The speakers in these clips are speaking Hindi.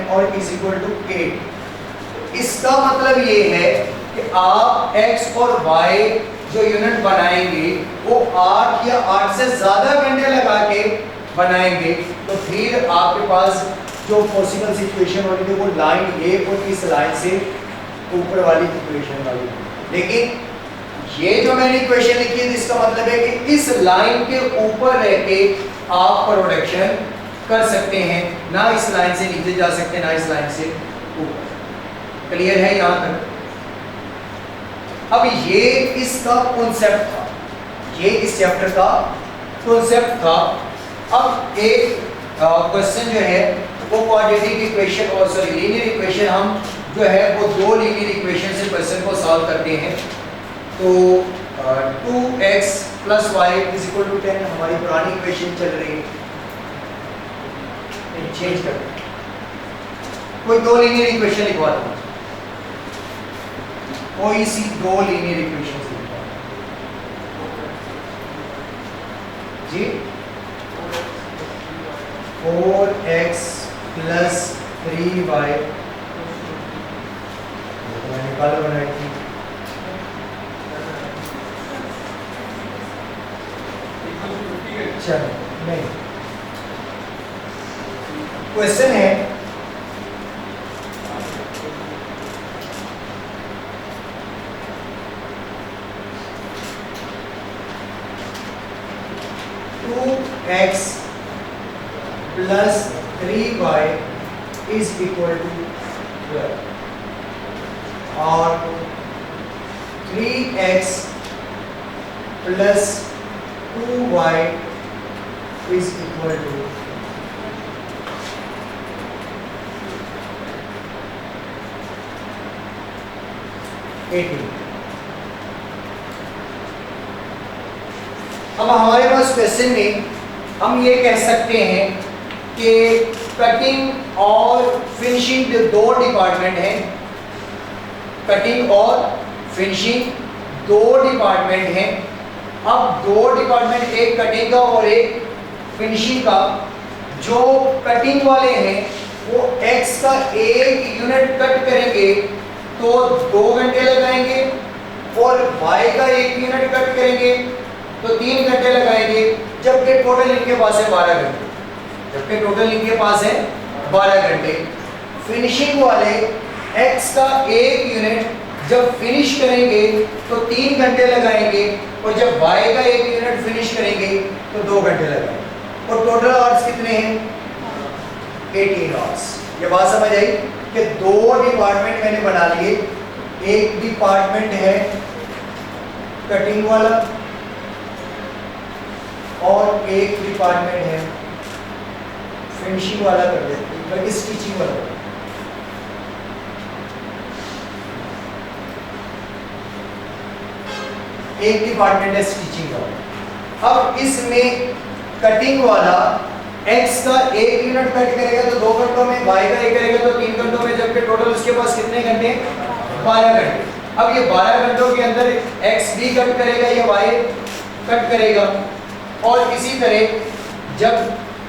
और इज इक्वल टू 8। इसका मतलब ये है कि आप x और y जो यूनिट बनाएंगे वो 8 या 8 से ज्यादा घंटे लगा के बनाएंगे, तो फिर आपके पास जो पॉसिबल सिचुएशन होगी वो लाइन ये और इस लाइन से ऊपर वाली इक्वेशन वाली। लेकिन ये जो मैंने इक्वेशन लिखी है इसका मतलब है कि इस लाइन के ऊपर रह के आप प्रोडक्शन कर सकते हैं, ना इस लाइन से नीचे जा सकते हैं ना इस लाइन से ऊपर। क्लियर है यहां तक? अब ये इसका कॉन्सेप्ट था, ये इस चैप्टर का कॉन्सेप्ट था। अब एक क्वेश्चन जो है वो क्वाड्रेटिक इक्वेशन और सॉरी लीनियर इक्वेशन, हम जो है वो दो लीनियर इक्वेशन से क्वेश्चन को सॉल्व करते हैं। तो 2x + y = 10 हमारी पुरानी इक्वेशन चल रही है, चेंज कर कोई दो लीनियर इक्वेशन लिखवा दो, कोई सी दो लीनियर इक्वेशन लिखवा जी। 4x + 3y मैंने कल बनाई थी। अच्छा नहीं, क्वेश्चन है x + 3y = 12 और 3x + 2y = 18। अब हमारे पास क्वेश्चन में हम ये कह सकते हैं कि कटिंग और फिनिशिंग दो डिपार्टमेंट हैं, कटिंग और फिनिशिंग दो डिपार्टमेंट हैं। अब दो डिपार्टमेंट, एक कटिंग का और एक फिनिशिंग का। जो कटिंग वाले हैं वो x का एक यूनिट कट करेंगे तो 2 घंटे लगाएंगे, और y का एक यूनिट कट करेंगे तो 3 घंटे लगाएंगे, जबकि टोटल इनके पास है 12 घंटे, जबकि टोटल इनके पास है 12 घंटे। फिनिशिंग वाले x का एक यूनिट जब फिनिश करेंगे तो 3 घंटे लगाएंगे, और जब y का एक यूनिट फिनिश करेंगे तो 2 घंटे लगाएंगे, और टोटल आवर्स कितने हैं? 18 आवर्स। ये बात समझ आई कि दो डिपार्टमेंट मैंने बना लिए, एक डिपार्टमेंट है कटिंग वाला और एक डिपार्टमेंट है फिनिशिंग वाला, कर देते हैं बल्कि स्टिचिंग वाला। एक डिपार्टमेंट है स्टिचिंग वाला। अब इसमें कटिंग वाला x का एक यूनिट कट करेगा तो 2 घंटों में, y का एक करेगा तो 3 घंटों में, जबकि टोटल उसके पास कितने घंटे? 12 घंटे। अब ये 12 घंटों के अंदर x भी कट करेगा या y कट करेगा, और इसी तरह जब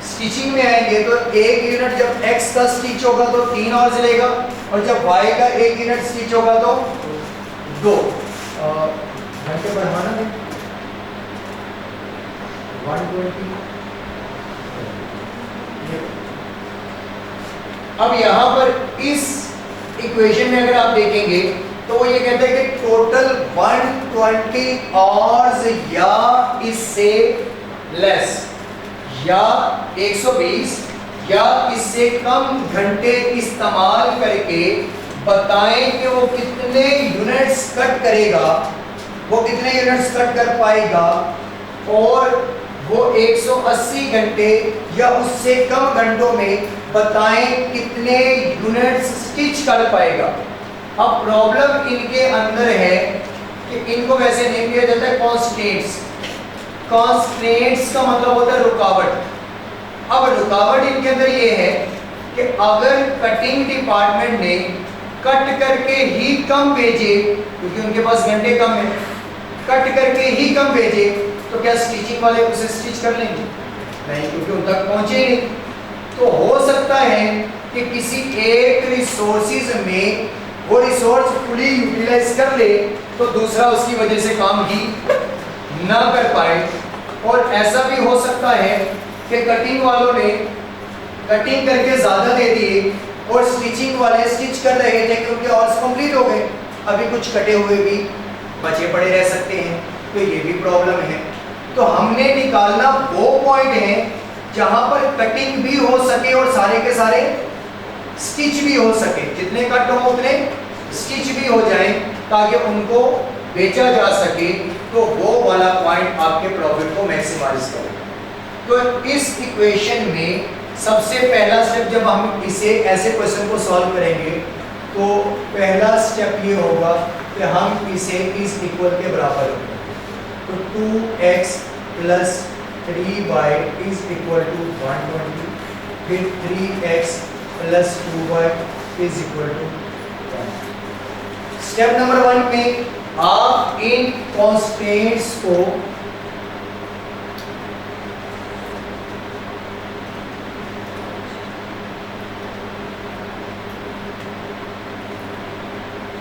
स्टिचिंग में आएंगे तो एक यूनिट जब x का स्टिच होगा तो 3 आवर्स लेगा, और जब y का एक यूनिट स्टिच होगा तो 2 घंटे बढ़ाना है 120। अब यहां पर इस इक्वेशन में अगर आप देखेंगे तो वो ये कहते हैं कि टोटल 120 आवर्स या इससे लेस, या 120 या इससे कम घंटे इस्तेमाल करके बताएं कि वो कितने यूनिट्स कट करेगा, वो कितने यूनिट्स कट कर पाएगा, और वो 180 घंटे या उससे कम घंटों में बताएं कितने यूनिट्स स्टिच कर पाएगा। अब प्रॉब्लम इनके अंदर है कि इनको वैसे नेम दिया जाता है कॉन्स्टेंट्स। कॉन्स्टेंट्स का मतलब होता है रुकावट। अब रुकावट इनके अंदर ये है कि अगर कटिंग डिपार्टमेंट ने कट करके ही कम भेजे, क्योंकि उनके पास घंटे कम है, कट करके ही कम भेजे, तो क्या स्टिचिंग वाले उसे स्टिच कर लेंगे? नहीं, क्योंकि उन तक पहुंचे नहीं। तो हो सकता है कि किसी एक रिसोर्सेज में वो रिसोर्स फुली यूटिलाइज कर ले तो दूसरा उसकी वजह से काम ही ना कर पाए। और ऐसा भी हो सकता है कि कटिंग वालों ने कटिंग करके ज़्यादा दे दिए और स्टिचिंग वाले स्टिच कर रहे थे क्योंकि आवर्स कंप्लीट हो गए, अभी कुछ कटे हुए भी बचे पड़े रह सकते हैं, तो ये भी प्रॉब्लम है। तो हमने निकालना वो पॉइंट है जहां पर कटिंग भी हो सके और सारे के सारे स्टिच भी हो सके, जितने कट हो उतने स्टिच भी हो जाए ताकि उनको बेचा जा सके, तो वो वाला पॉइंट आपके प्रॉफिट को मैक्सिमाइज करे। तो इस इक्वेशन में सबसे पहला स्टेप जब हम इसे ऐसे क्वेश्चन को सॉल्व करेंगे तो पहला स्टेप ये होगा कि हम इसे इज इक्वल के बराबर करेंगे। तो 2x plus 3y is equal to 120, फिर 3x plus 2y is equal to 1। Step number 1 में आप इन कॉन्स्टेंट्स को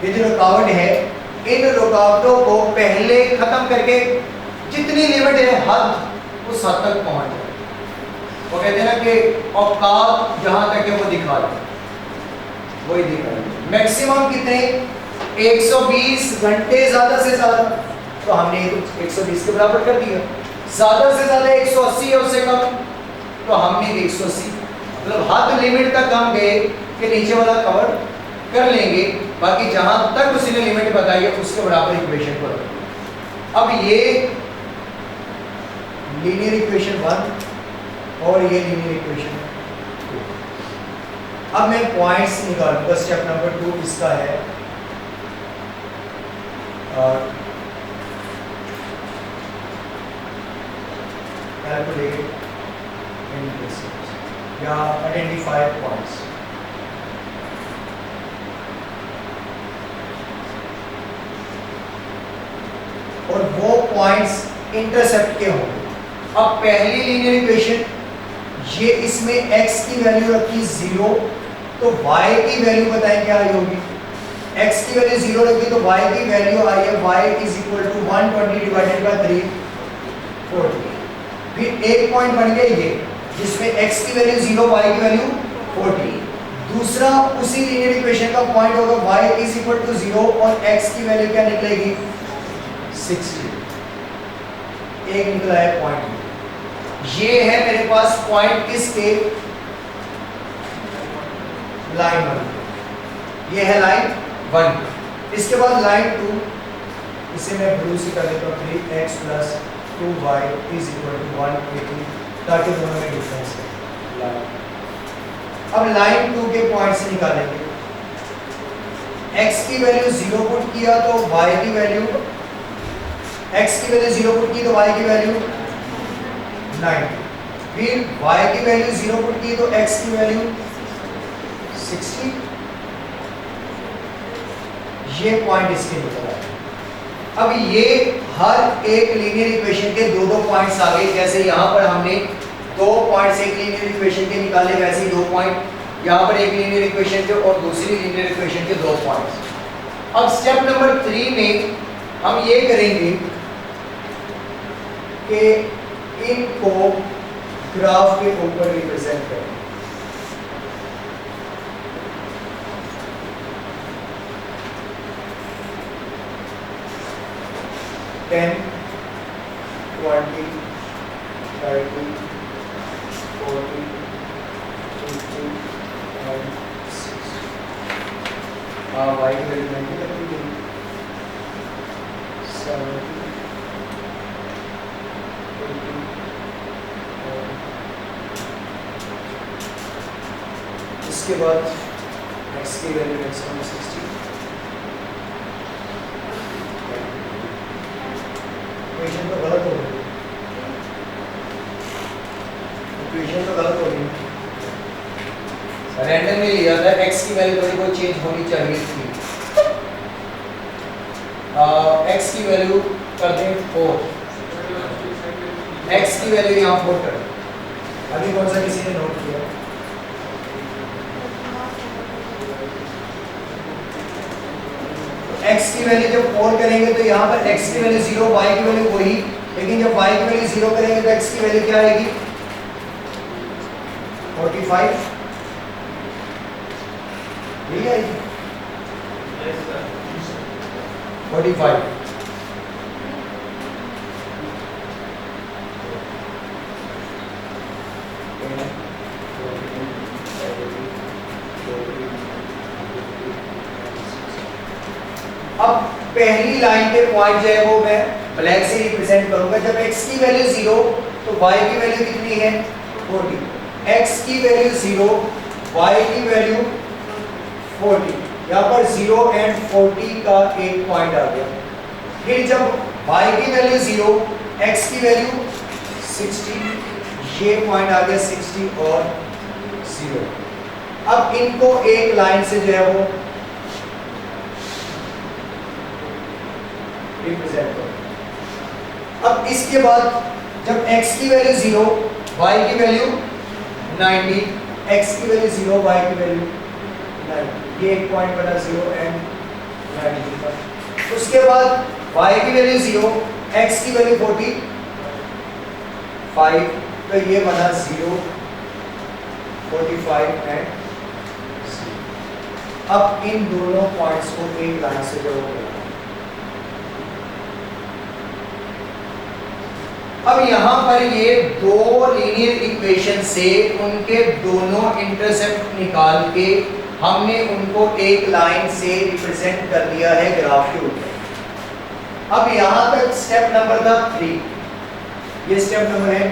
ये जो रुकावट है, इन रुकावटों को पहले खत्म करके जितनी लिमिट है हद उस हद तक पहुंच जाए। वो कहते हैं ना कि औकात जहां तक है वो दिखा दे, वही दिखा दे। मैक्सिमम कितने 120 घंटे ज्यादा से ज्यादा, तो हमने 120 के बराबर कर दिया। ज्यादा से ज्यादा 180 है, उससे कम तो हमने 180, मतलब हद लिमिट तक हम गए कि नीचे वाला कवर कर लेंगे, बाकी जहां तक उसने लिमिट बताई है उसके बराबर इक्वेशन को रखें। अब ये लीनियर इक्वेशन 1 और ये लीनियर इक्वेशन 2। अब मैं पॉइंट्स निकालूंगा। स्टेप नंबर 2 इसका है कैलकुलेट या आइडेंटिफाई पॉइंट्स। और वो पॉइंट्स इंटरसेप्ट के होंगे। अब पहली लीनियर इक्वेशन, ये इसमें x की वैल्यू रखी 0, तो y की वैल्यू बताएं क्या आई होगी। x की वैल्यू 0 रखी तो y की वैल्यू आई है y is equal to 120 divided by 340। फिर एक पॉइंट बन गया ये जिसमें x की वैल्यू 0, y की वैल्यू 40। दूसरा उसी लीनियर इक्वेशन का पॉइंट होगा y इज इक्वल टू 0 और x की वैल्यू क्या निकलेगी 60। एक निकला है पॉइंट। ये है मेरे पास पॉइंट किसके, लाइन 1। ये है लाइन 1। इसके बाद लाइन 2, इसे मैं ब्लू से कर देता हूँ 3x plus 2y is equal to 180, ताकि दोनों में डिफरेंस है। अब लाइन 2 के पॉइंट्स निकालेंगे। x की वैल्यू 0 पुट किया तो y की वैल्यू, x की वैल्यू 0 पुट की तो y की वैल्यू 90, फिर y की वैल्यू 0 पुट की तो x की वैल्यू 60। ये पॉइंट इसके निकला है। अब ये हर एक लीनियर इक्वेशन के 2-2 पॉइंट्स आ गए। जैसे यहाँ पर हमने 2 पॉइंट्स एक लीनियर इक्वेशन के निकाले, वैसे ही 2 पॉइंट यहाँ पर एक लीनियर इक्वेशन के और दूसरी लीनियर इक्वेशन के 2 पॉइंट्स। अब स्टेप नंबर 3 में हम ये करेंगे कि इनको ग्राफ के ऊपर रिप्रेजेंट करें। Ten 20 30 40 50 and 60। y की वैल्यू 90 तक की गई, 70 इसके बाद x की वैल्यू मैक्सिमम 60। इक्वेशन तो गलत हो गई, इक्वेशन तो गलत हो गई। रैंडमली लिया था, x की वैल्यू थोड़ी बहुत चेंज होनी चाहिए थी। x की वैल्यू कर दें 4, x की वैल्यू यहाँ 4 कर। अभी कौन सा किसी ने नोट किया? x की वैल्यू जब 4 करेंगे तो यहाँ पर x की वैल्यू 0, y की वैल्यू वही, लेकिन जब y की वैल्यू 0 करेंगे तो x की वैल्यू क्या आएगी 45, यही आएगी 45। अब पहली लाइन के पॉइंट जो है वो मैं ब्लैक से रिप्रेजेंट करूंगा। जब x की वैल्यू 0 तो y की वैल्यू कितनी है 40, x की वैल्यू 0, y की वैल्यू 40, यहाँ पर 0 एंड 40 का एक पॉइंट आ गया। फिर जब y की वैल्यू 0, x की वैल्यू 60, ये पॉइंट आ गया 60 और 0। अब इनको एक लाइन से जो है वो रिप्रेजेंट करो। अब इसके बाद जब x की वैल्यू 0, y की वैल्यू 90, x की वैल्यू 0, y की वैल्यू 90, ये एक पॉइंट बना 0 एंड 90 का। उसके बाद y की वैल्यू 0, x की वैल्यू 45, तो ये बना 0, 45 एंड 0। अब इन दोनों पॉइंट्स को एक लाइन से जोड़ो। अब यहाँ पर ये दो लीनियर इक्वेशन से उनके दोनों इंटरसेप्ट निकाल के हमने उनको एक लाइन से रिप्रेजेंट कर दिया है ग्राफ के ऊपर। अब यहाँ तक स्टेप नंबर था 3, ये स्टेप नंबर है।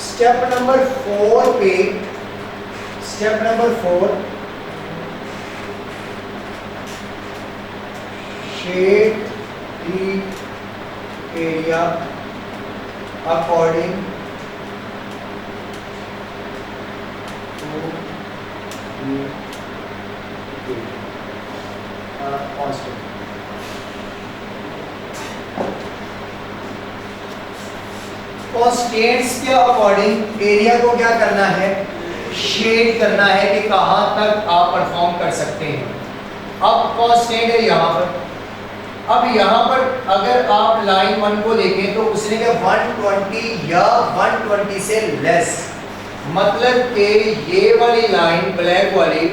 स्टेप नंबर 4 पे, step number 4 shade the area according to the constant। Constants के अकॉर्डिंग एरिया को क्या करना है, शेड करना है कि कहां तक आप परफॉर्म कर सकते हैं। अब कॉन्स्टेंट है यहाँ पर। अब यहाँ पर अगर आप लाइन 1 को देखें तो उसने कहा 120 या 120 से लेस, मतलब कि ये वाली लाइन ब्लैक वाली,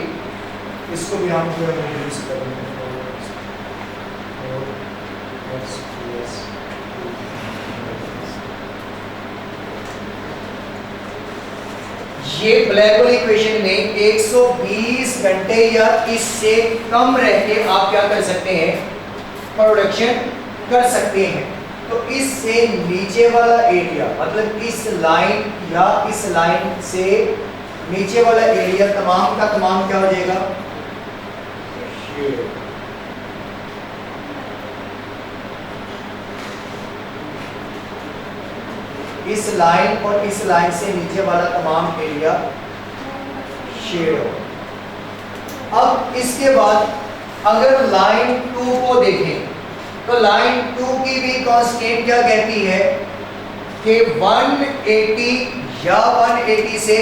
इसको भी हम पूरा रिड्यूस करेंगे। ये ब्लैक वाली इक्वेशन में 120 घंटे या इससे कम रह के आप क्या कर सकते हैं, प्रोडक्शन कर सकते हैं। तो इससे नीचे वाला एरिया, मतलब इस लाइन या इस लाइन से नीचे वाला एरिया तमाम का तमाम क्या हो जाएगा, इस लाइन और इस लाइन से नीचे वाला तमाम एरिया शेड हो। अब इसके बाद अगर लाइन 2 को देखें तो लाइन 2 की भी कांस्टेंट क्या कहती है कि 180 या 180 से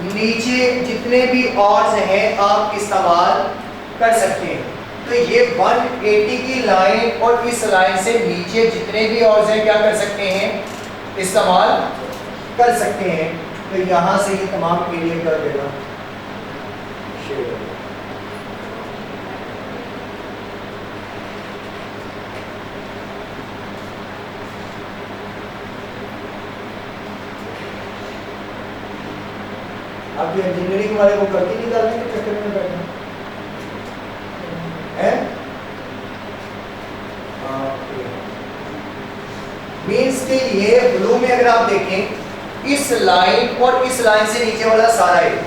नीचे जितने भी ऑर्स हैं आप इस्तेमाल कर सकते हैं। तो ये 180 की लाइन और इस लाइन से नीचे जितने भी ऑर्स हैं क्या कर सकते हैं, इस्तेमाल कर सकते हैं। तो यहाँ से ये तमाम एरिया कर देगा शेड। अब ये इंजीनियरिंग वाले को करके निकालने के चक्कर में बैठे हैं। मीन्स के ये ब्लू में अगर आप देखें इस लाइन और इस लाइन से नीचे वाला सारा एरिया,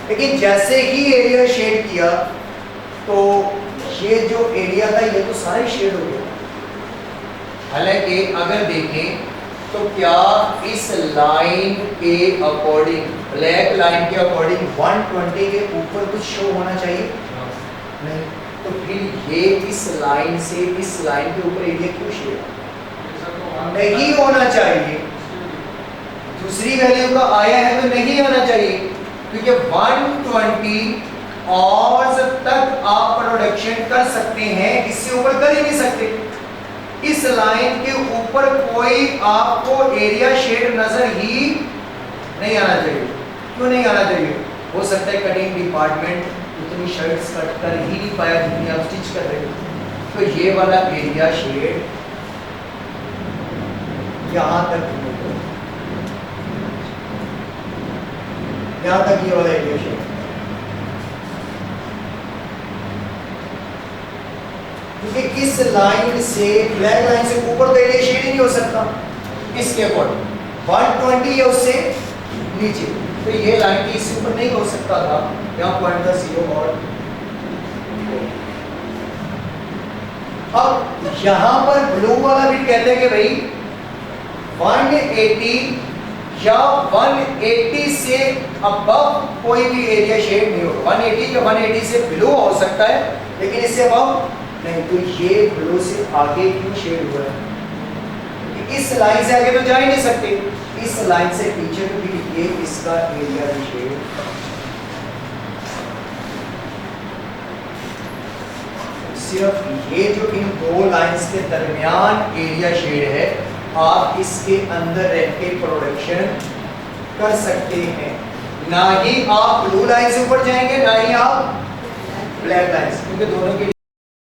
लेकिन जैसे ही एरिया शेड किया तो ये जो एरिया था ये तो सारा ही शेड हो गया। हालांकि अगर देखें तो क्या इस लाइन के अकॉर्डिंग, ब्लैक लाइन के अकॉर्डिंग 120 के ऊपर कुछ शो होना चाहिए नहीं, तो फिर ये इस लाइन से इस लाइन के ऊपर एरिया क्यों शेड नहीं होना चाहिए। दूसरी वैल्यू का आया है तो नहीं होना चाहिए, क्योंकि 120 और तक आप प्रोडक्शन कर सकते हैं, इससे ऊपर कर ही नहीं सकते। इस लाइन के ऊपर कोई आपको एरिया शेड नजर ही नहीं आना चाहिए। क्यों नहीं आना चाहिए? हो सकता है कटिंग डिपार्टमेंट उतनी शर्ट्स कट कर ही नहीं पाया जितनी आप स्टिच कर रहे हो, तो ये वाला एरिया शेड यहां तक, यहां तक ये वाला एरिया शेड, क्योंकि इस लाइन से ब्लैक लाइन से ऊपर तो एरिया शेड ही नहीं हो सकता इसके अकॉर्डिंग 120 या उससे नीचे, तो ये लाइन की इससे ऊपर नहीं हो सकता था। यहाँ पॉइंट था 0 और अब यहां पर ब्लू वाला भी कहते हैं कि भाई 180 या 180 से अबव कोई भी एरिया शेड नहीं होगा। 180 या 180 से बिलो हो सकता है, लेकिन इससे अबव नहीं। तो ये ब्लू से आगे क्यों शेड हुआ है? इस लाइन से आगे तो जा ही नहीं सकते, इस लाइन से पीछे तो भी ये इसका एरिया शेड सिर्फ ये जो इन दो लाइंस के दरमियान एरिया शेड है, आप इसके अंदर रह के प्रोडक्शन कर सकते हैं। ना ही आप ब्लू लाइन से ऊपर जाएंगे, ना ही आप ब्लैक लाइन से, क्योंकि दोनों के